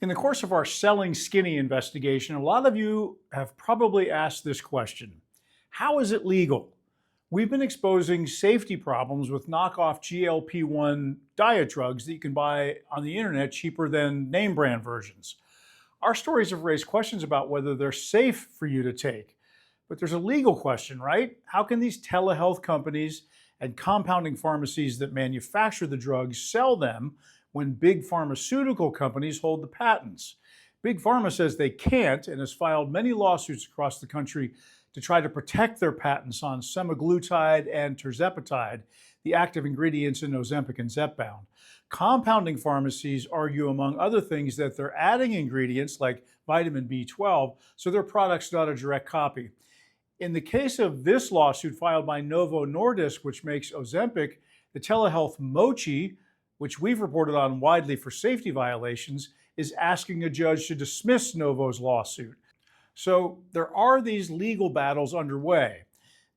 In the course of our Selling Skinny investigation, a lot of you have probably asked this question: how is it legal? We've been exposing safety problems with knockoff GLP-1 diet drugs that you can buy on the internet cheaper than name brand versions. Our stories have raised questions about whether they're safe for you to take. But there's a legal question, right? How can these telehealth companies and compounding pharmacies that manufacture the drugs sell them when big pharmaceutical companies hold the patents? Big Pharma says they can't and has filed many lawsuits across the country to try to protect their patents on semaglutide and tirzepatide, the active ingredients in Ozempic and Zepbound. Compounding pharmacies argue, among other things, that they're adding ingredients like vitamin B12, so their product's not a direct copy. In the case of this lawsuit filed by Novo Nordisk, which makes Ozempic, the telehealth Mochi, which we've reported on widely for safety violations, is asking a judge to dismiss Novo's lawsuit. So there are these legal battles underway.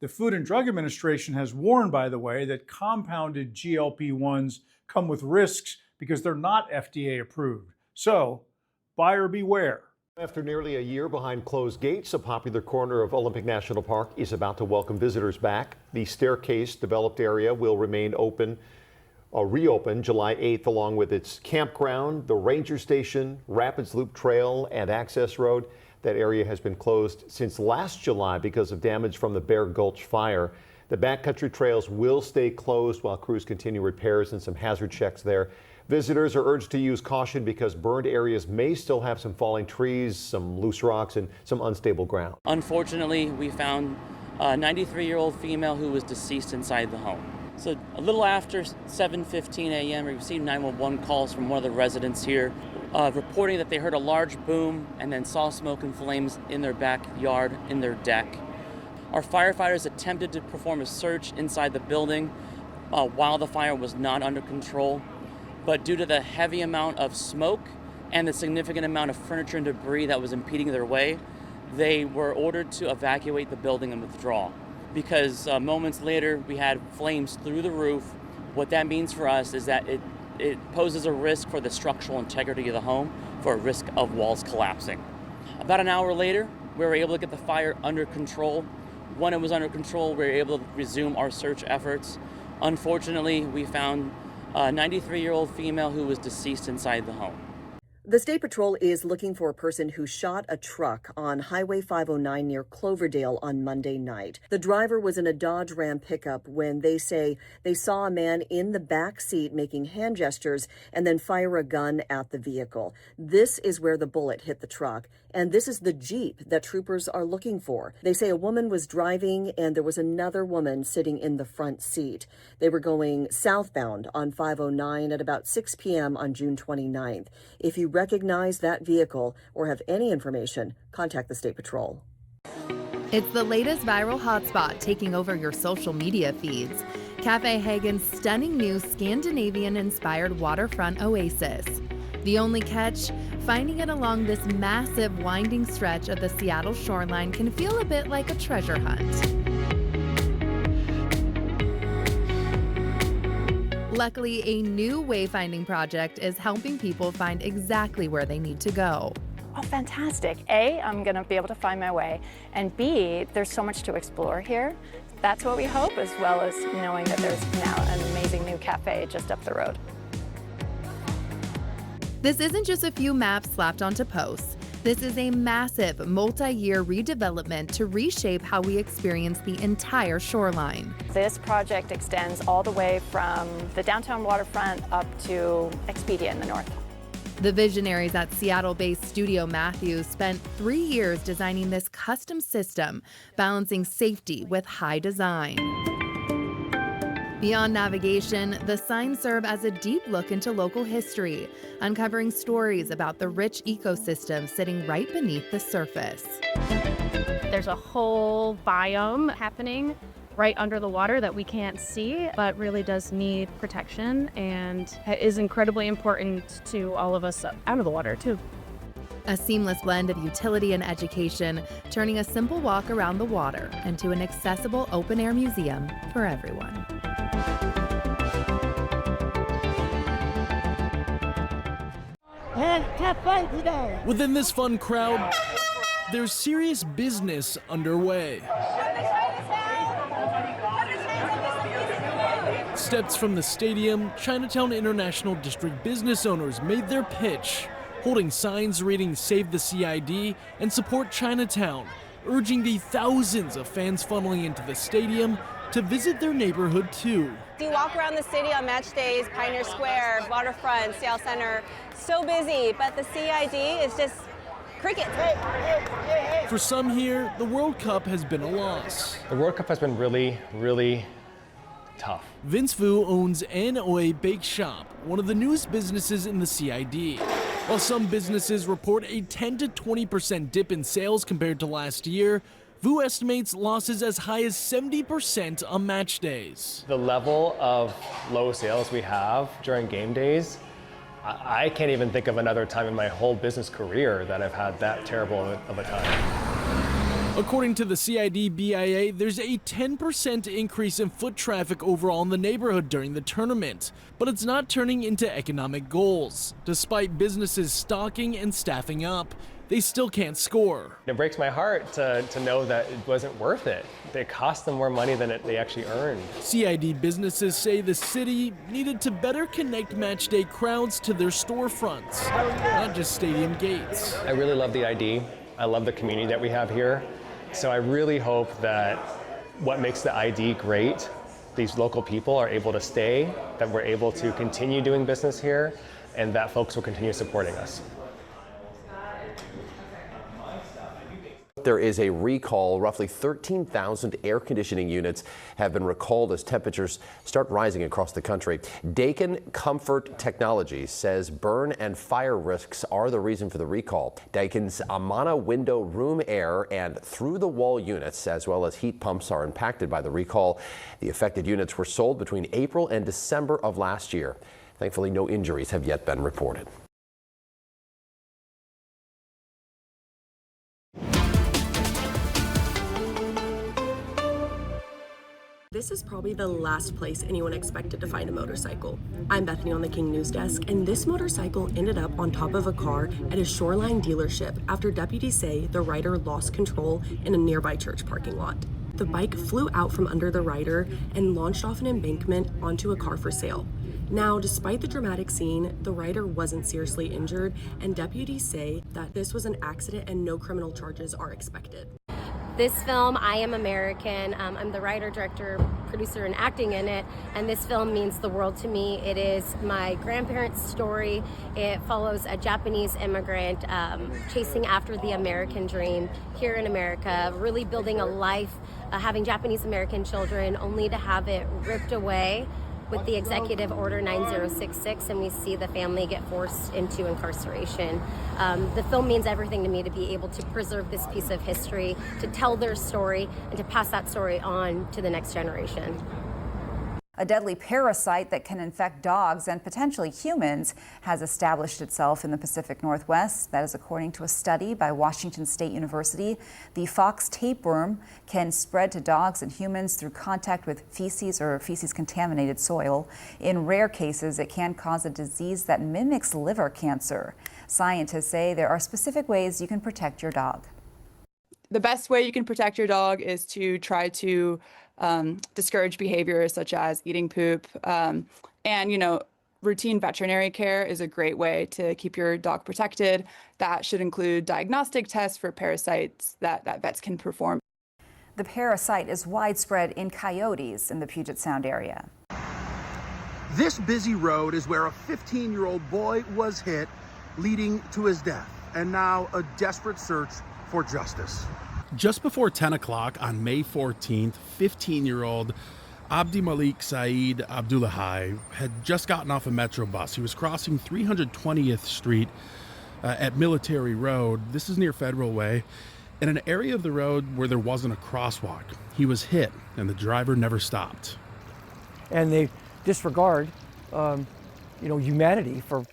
The Food and Drug Administration has warned, by the way, that compounded GLP-1s come with risks because they're not FDA approved. So buyer beware. After nearly a year behind closed gates, a popular corner of Olympic National Park is about to welcome visitors back. The staircase-developed area will remain reopened July 8th, along with its campground, the ranger station, Rapids Loop Trail, and access road. That area has been closed since last July because of damage from the Bear Gulch fire. The backcountry trails will stay closed while crews continue repairs and some hazard checks there. Visitors are urged to use caution because burned areas may still have some falling trees, some loose rocks, and some unstable ground. Unfortunately, we found a 93-year-old female who was deceased inside the home. So a little after 7:15 a.m., we received 911 calls from one of the residents here reporting that they heard a large boom and then saw smoke and flames in their backyard, in their deck. Our firefighters attempted to perform a search inside the building while the fire was not under control. But due to the heavy amount of smoke and the significant amount of furniture and debris that was impeding their way, they were ordered to evacuate the building and withdraw. Because moments later, we had flames through the roof. What that means for us is that it poses a risk for the structural integrity of the home, for a risk of walls collapsing. About an hour later, we were able to get the fire under control. When it was under control, we were able to resume our search efforts. Unfortunately, we found a 93-year-old female who was deceased inside the home. The State Patrol is looking for a person who shot a truck on Highway 509 near Cloverdale on Monday night. The driver was in a Dodge Ram pickup when they say they saw a man in the back seat making hand gestures and then fire a gun at the vehicle. This is where the bullet hit the truck, and this is the Jeep that troopers are looking for. They say a woman was driving and there was another woman sitting in the front seat. They were going southbound on 509 at about 6 p.m. on June 29th. If you recognize that vehicle or have any information, contact the State Patrol. It's the latest viral hotspot taking over your social media feeds. Cafe Hagen's stunning new Scandinavian-inspired waterfront oasis. The only catch, finding it along this massive winding stretch of the Seattle shoreline can feel a bit like a treasure hunt. Luckily, a new wayfinding project is helping people find exactly where they need to go. Oh, fantastic. A, I'm going to be able to find my way. And B, there's so much to explore here. That's what we hope, as well as knowing that there's now an amazing new cafe just up the road. This isn't just a few maps slapped onto posts. This is a massive multi-year redevelopment to reshape how we experience the entire shoreline. This project extends all the way from the downtown waterfront up to Expedia in the north. The visionaries at Seattle-based Studio Matthews spent 3 years designing this custom system, balancing safety with high design. Beyond navigation, the signs serve as a deep look into local history, uncovering stories about the rich ecosystem sitting right beneath the surface. There's a whole biome happening right under the water that we can't see, but really does need protection and is incredibly important to all of us out of the water too. A seamless blend of utility and education, turning a simple walk around the water into an accessible open-air museum for everyone. and cafe today. Within this fun crowd, there's serious business underway. Steps from the stadium, Chinatown International District business owners made their pitch, holding signs reading Save the CID and Support Chinatown, urging the thousands of fans funneling into the stadium to visit their neighborhood too. You walk around the city on match days, Pioneer Square, Waterfront, Seattle Center, so busy, but the CID is just crickets. For some here, the World Cup has been a loss. The World Cup has been really, really tough. Vince Vu owns An Oi Bake Shop, one of the newest businesses in the CID. While some businesses report a 10 to 20% dip in sales compared to last year, Vu estimates losses as high as 70% on match days. The level of low sales we have during game days, I can't even think of another time in my whole business career that I've had that terrible of a time. According to the CID BIA, there's a 10% increase in foot traffic overall in the neighborhood during the tournament, but it's not turning into economic goals. Despite businesses stocking and staffing up, they still can't score. It breaks my heart to know that it wasn't worth it. It cost them more money than they actually earned. CID businesses say the city needed to better connect matchday crowds to their storefronts, not just stadium gates. I really love the ID. I love the community that we have here. So I really hope that what makes the ID great, these local people are able to stay, that we're able to continue doing business here, and that folks will continue supporting us. There is a recall. Roughly 13,000 air conditioning units have been recalled as temperatures start rising across the country. Daikin Comfort Technologies says burn and fire risks are the reason for the recall. Daikin's Amana window room air and through-the-wall units, as well as heat pumps, are impacted by the recall. The affected units were sold between April and December of last year. Thankfully, no injuries have yet been reported. This is probably the last place anyone expected to find a motorcycle. I'm Bethany on the King News Desk, and this motorcycle ended up on top of a car at a Shoreline dealership after deputies say the rider lost control in a nearby church parking lot. The bike flew out from under the rider and launched off an embankment onto a car for sale. Now, despite the dramatic scene, the rider wasn't seriously injured, and deputies say that this was an accident and no criminal charges are expected. This film, I Am American, I'm the writer, director, producer, and acting in it, and this film means the world to me. It is my grandparents' story. It follows a Japanese immigrant chasing after the American dream here in America, really building a life, having Japanese American children, only to have it ripped away with the Executive Order 9066, and we see the family get forced into incarceration. The film means everything to me, to be able to preserve this piece of history, to tell their story, and to pass that story on to the next generation. A deadly parasite that can infect dogs and potentially humans has established itself in the Pacific Northwest. That is according to a study by Washington State University. The fox tapeworm can spread to dogs and humans through contact with feces or feces-contaminated soil. In rare cases, it can cause a disease that mimics liver cancer. Scientists say there are specific ways you can protect your dog. The best way you can protect your dog is to try to discourage behaviors such as eating poop. And, routine veterinary care is a great way to keep your dog protected. That should include diagnostic tests for parasites that vets can perform. The parasite is widespread in coyotes in the Puget Sound area. This busy road is where a 15-year-old boy was hit, leading to his death, and now a desperate search for justice. Just before 10 o'clock on May 14th, 15-year-old Abdi Malik Saeed Abdullahi had just gotten off a Metro bus. He was crossing 320th Street at Military Road. This is near Federal Way, in an area of the road where there wasn't a crosswalk. He was hit, and the driver never stopped. And they disregard, humanity for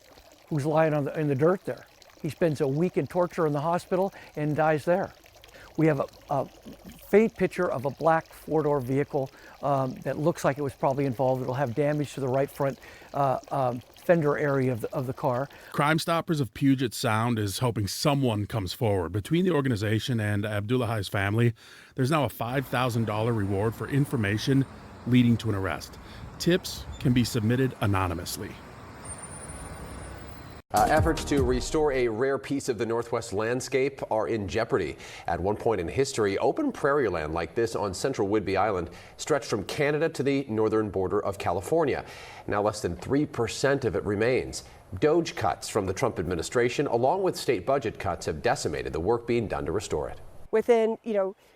who's lying in the dirt there. He spends a week in torture in the hospital and dies there. We have a faint picture of a black four-door vehicle that looks like it was probably involved. It'll have damage to the right front fender area of the car. Crime Stoppers of Puget Sound is hoping someone comes forward. Between the organization and Abdullah's family, there's now a $5,000 reward for information leading to an arrest. Tips can be submitted anonymously. Efforts to restore a rare piece of the Northwest landscape are in jeopardy. At one point in history, open prairie land like this on central Whidbey Island stretched from Canada to the northern border of California. Now less than 3% of it remains. DOGE cuts from the Trump administration, along with state budget cuts, have decimated the work being done to restore it. Within,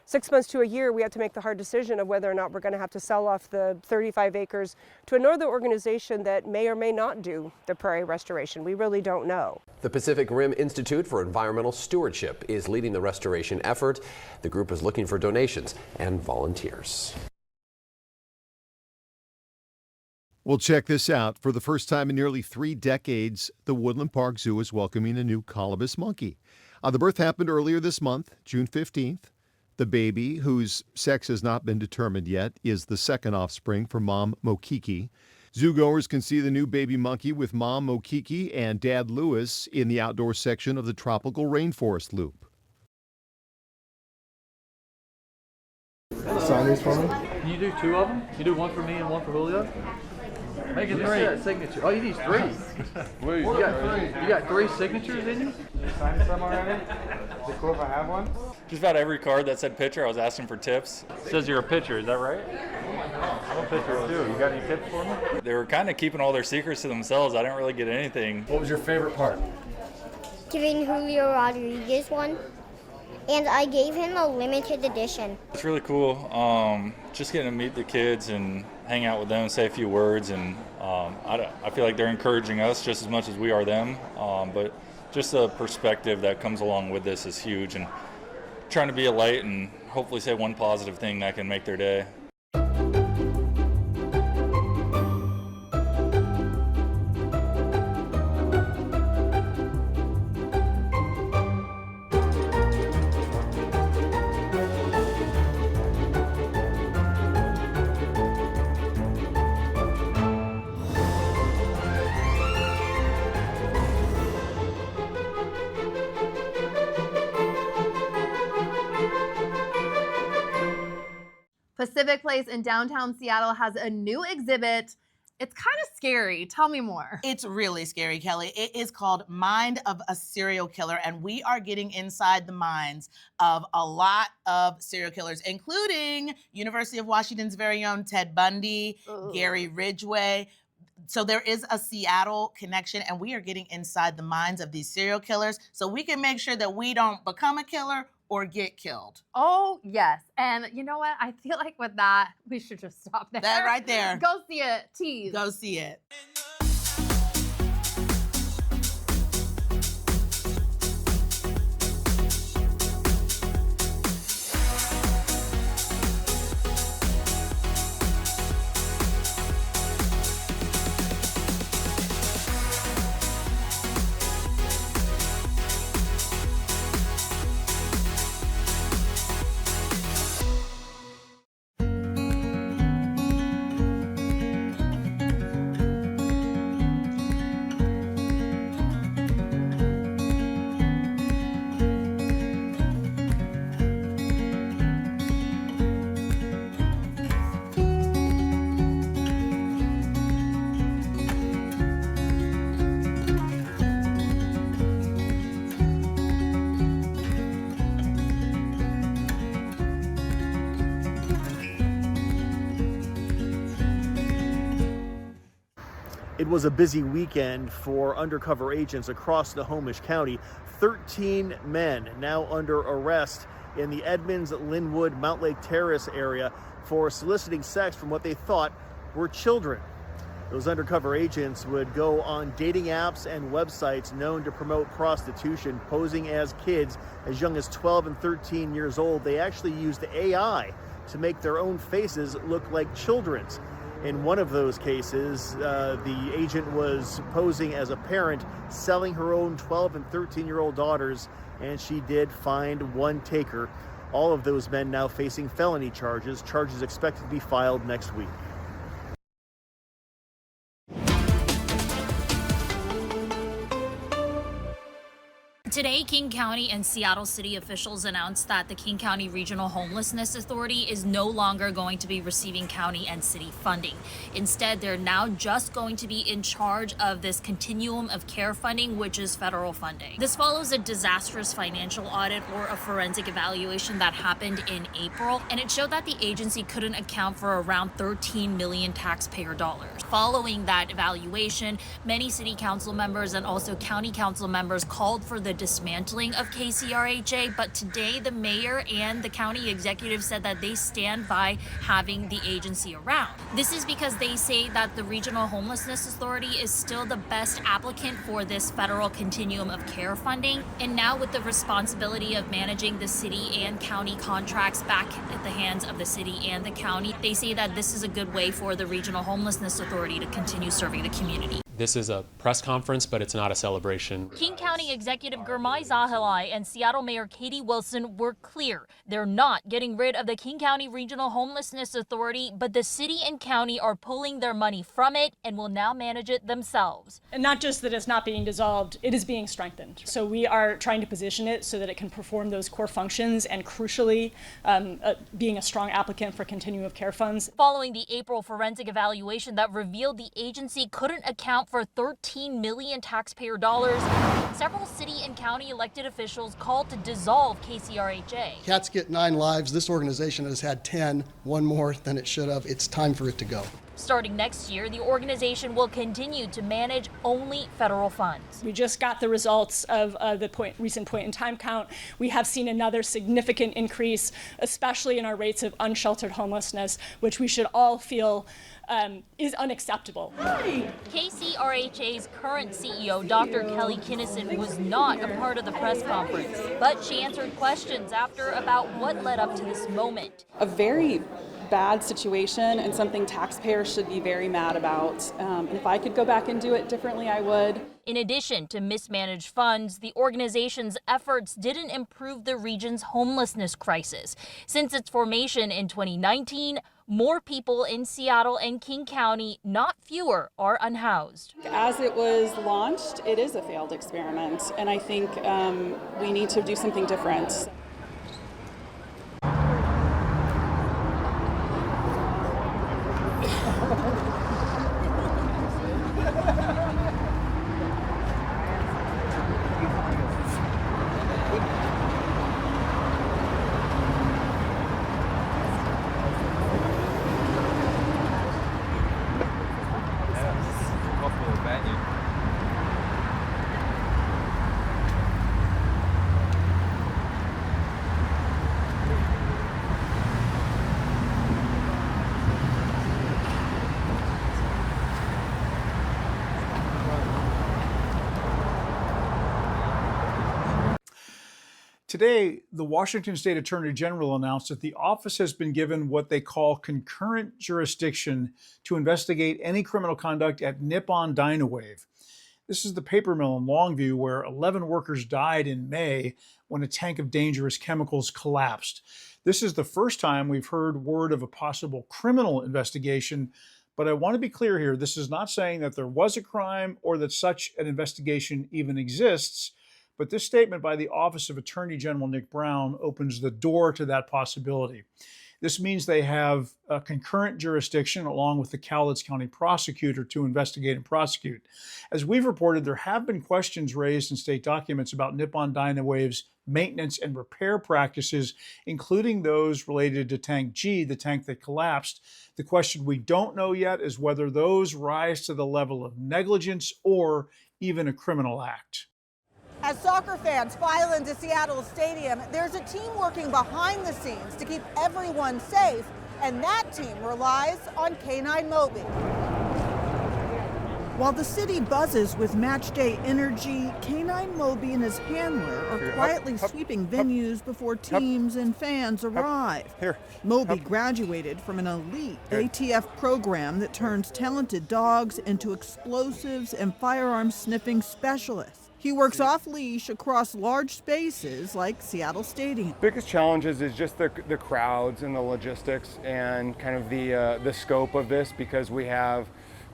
6 months to a year, we have to make the hard decision of whether or not we're going to have to sell off the 35 acres to another organization that may or may not do the prairie restoration. We really don't know. The Pacific Rim Institute for Environmental Stewardship is leading the restoration effort. The group is looking for donations and volunteers. Well, check this out. For the first time in nearly 3 decades, the Woodland Park Zoo is welcoming a new colobus monkey. The birth happened earlier this month, June 15th. The baby, whose sex has not been determined yet, is the second offspring from Mom Mokiki. Zoogoers can see the new baby monkey with Mom Mokiki and Dad Lewis in the outdoor section of the Tropical Rainforest Loop. Sign these for me? Can you do 2 of them? You do 1 for me and 1 for Julio? Make it 3. Signature. Oh, you need 3. You got 3 signatures in you? You signed some already? Is it cool if I have one? Just about every card that said pitcher, I was asking for tips. It says you're a pitcher, is that right? I'm a pitcher too. You got any tips for me? They were kind of keeping all their secrets to themselves. I didn't really get anything. What was your favorite part? Giving Julio Rodriguez one, and I gave him a limited edition. It's really cool. Just getting to meet the kids and hang out with them, say a few words, and I feel like they're encouraging us just as much as we are them. But just the perspective that comes along with this is huge, and trying to be a light and hopefully say one positive thing that can make their day. Pacific Place in downtown Seattle has a new exhibit. It's kind of scary. Tell me more. It's really scary, Kelly. It is called Mind of a Serial Killer, and we are getting inside the minds of a lot of serial killers, including University of Washington's very own Ted Bundy, Gary Ridgway. So there is a Seattle connection, and we are getting inside the minds of these serial killers so we can make sure that we don't become a killer or get killed. Oh, yes. And you know what? I feel like with that, we should just stop there. That right there. Go see it. Tease. Go see it. It was a busy weekend for undercover agents across Snohomish County. 13 men now under arrest in the Edmonds, Linwood, Mount Lake Terrace area for soliciting sex from what they thought were children. Those undercover agents would go on dating apps and websites known to promote prostitution, posing as kids as young as 12 and 13 years old. They actually used AI to make their own faces look like children's. In one of those cases, the agent was posing as a parent, selling her own 12 and 13-year-old daughters, and she did find one taker. All of those men now facing felony charges expected to be filed next week. Today, King County and Seattle City officials announced that the King County Regional Homelessness Authority is no longer going to be receiving county and city funding. Instead, they're now just going to be in charge of this continuum of care funding, which is federal funding. This follows a disastrous financial audit or a forensic evaluation that happened in April, and it showed that the agency couldn't account for around 13 million taxpayer dollars. Following that evaluation, many city council members and also county council members called for the dismantling of KCRHA, but today the mayor and the county executive said that they stand by having the agency around. This is because they say that the Regional Homelessness Authority is still the best applicant for this federal continuum of care funding, and now with the responsibility of managing the city and county contracts back at the hands of the city and the county, they say that this is a good way for the Regional Homelessness Authority to continue serving the community. This is a press conference, but it's not a celebration. King County Executive Gurmai Zahilai and Seattle Mayor Katie Wilson were clear. They're not getting rid of the King County Regional Homelessness Authority, but the city and county are pulling their money from it and will now manage it themselves. And not just that it's not being dissolved, it is being strengthened. So we are trying to position it so that it can perform those core functions and crucially being a strong applicant for continuum of care funds. Following the April forensic evaluation that revealed the agency couldn't account for 13 million taxpayer dollars, several city and county elected officials called to dissolve KCRHA. Cats get 9 lives. This organization has had 10, one more than it should have. It's time for it to go. Starting next year, the organization will continue to manage only federal funds. We just got the results of the recent point in time count. We have seen another significant increase, especially in our rates of unsheltered homelessness, which we should all feel is unacceptable. KCRHA's current CEO, Dr. Kelly Kinnison, was not a part of the press conference, but she answered questions after about what led up to this moment. A very bad situation and something taxpayers should be very mad about. And if I could go back and do it differently, I would. In addition to mismanaged funds, the organization's efforts didn't improve the region's homelessness crisis. Since its formation in 2019, more people in Seattle and King County, not fewer, are unhoused. As it was launched, it is a failed experiment, and I think we need to do something different. Today, the Washington State Attorney General announced that the office has been given what they call concurrent jurisdiction to investigate any criminal conduct at Nippon Dynawave. This is the paper mill in Longview where 11 workers died in May when a tank of dangerous chemicals collapsed. This is the first time we've heard word of a possible criminal investigation, but I want to be clear here. This is not saying that there was a crime or that such an investigation even exists. But this statement by the Office of Attorney General Nick Brown opens the door to that possibility. This means they have a concurrent jurisdiction along with the Cowlitz County prosecutor to investigate and prosecute. As we've reported, there have been questions raised in state documents about Nippon Dynawave's maintenance and repair practices, including those related to Tank G, the tank that collapsed. The question we don't know yet is whether those rise to the level of negligence or even a criminal act. As soccer fans file into Seattle Stadium, there's a team working behind the scenes to keep everyone safe, and that team relies on K9 Moby. While the city buzzes with match day energy, K9 Moby and his handler are quietly sweeping venues before teams and fans arrive. Moby graduated from an elite ATF program that turns talented dogs into explosives and firearm sniffing specialists. He works off-leash across large spaces like Seattle Stadium. Biggest challenges is just the crowds and the logistics and kind of the scope of this, because we have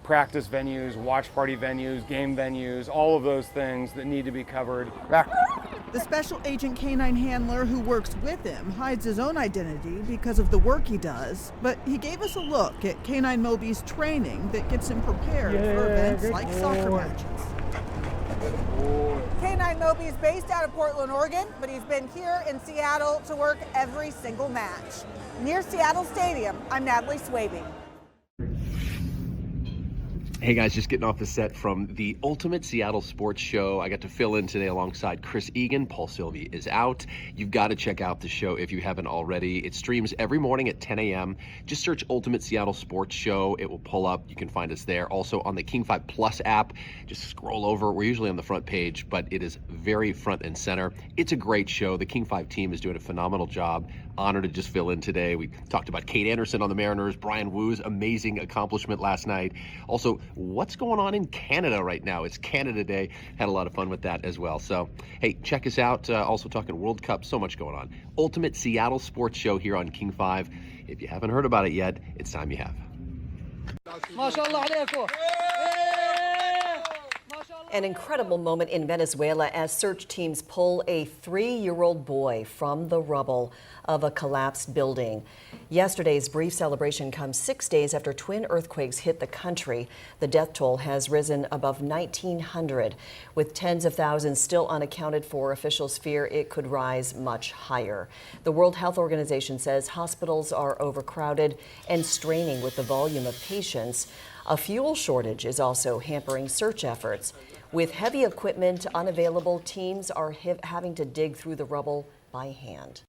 practice venues, watch party venues, game venues, all of those things that need to be covered. Back. The special agent canine handler who works with him hides his own identity because of the work he does, but he gave us a look at Canine Moby's training that gets him prepared for events like soccer matches. Canine Moby is based out of Portland, Oregon, but he's been here in Seattle to work every single match. Near Seattle Stadium, I'm Natalie Swaby. Hey guys, just getting off the set from the Ultimate Seattle Sports Show. I got to fill in today alongside Chris Egan. Paul Sylvie is out. You've got to check out the show if you haven't already. It streams every morning at 10 a.m. Just search Ultimate Seattle Sports Show. It will pull up. You can find us there. Also on the King 5 Plus app. Just scroll over. We're usually on the front page, but it is very front and center. It's a great show. The King 5 team is doing a phenomenal job. Honored to just fill in today. We talked about Kate Anderson on the Mariners, Brian Woo's amazing accomplishment last night. Also, what's going on in Canada right now? It's Canada Day. Had a lot of fun with that as well. So, hey, check us out. Also talking World Cup, so much going on. Ultimate Seattle Sports Show here on King 5. If you haven't heard about it yet, it's time you have. An incredible moment in Venezuela as search teams pull a 3-year-old boy from the rubble of a collapsed building. Yesterday's brief celebration comes 6 days after twin earthquakes hit the country. The death toll has risen above 1,900. With tens of thousands still unaccounted for, officials fear it could rise much higher. The World Health Organization says hospitals are overcrowded and straining with the volume of patients. A fuel shortage is also hampering search efforts. With heavy equipment unavailable, teams are having to dig through the rubble by hand.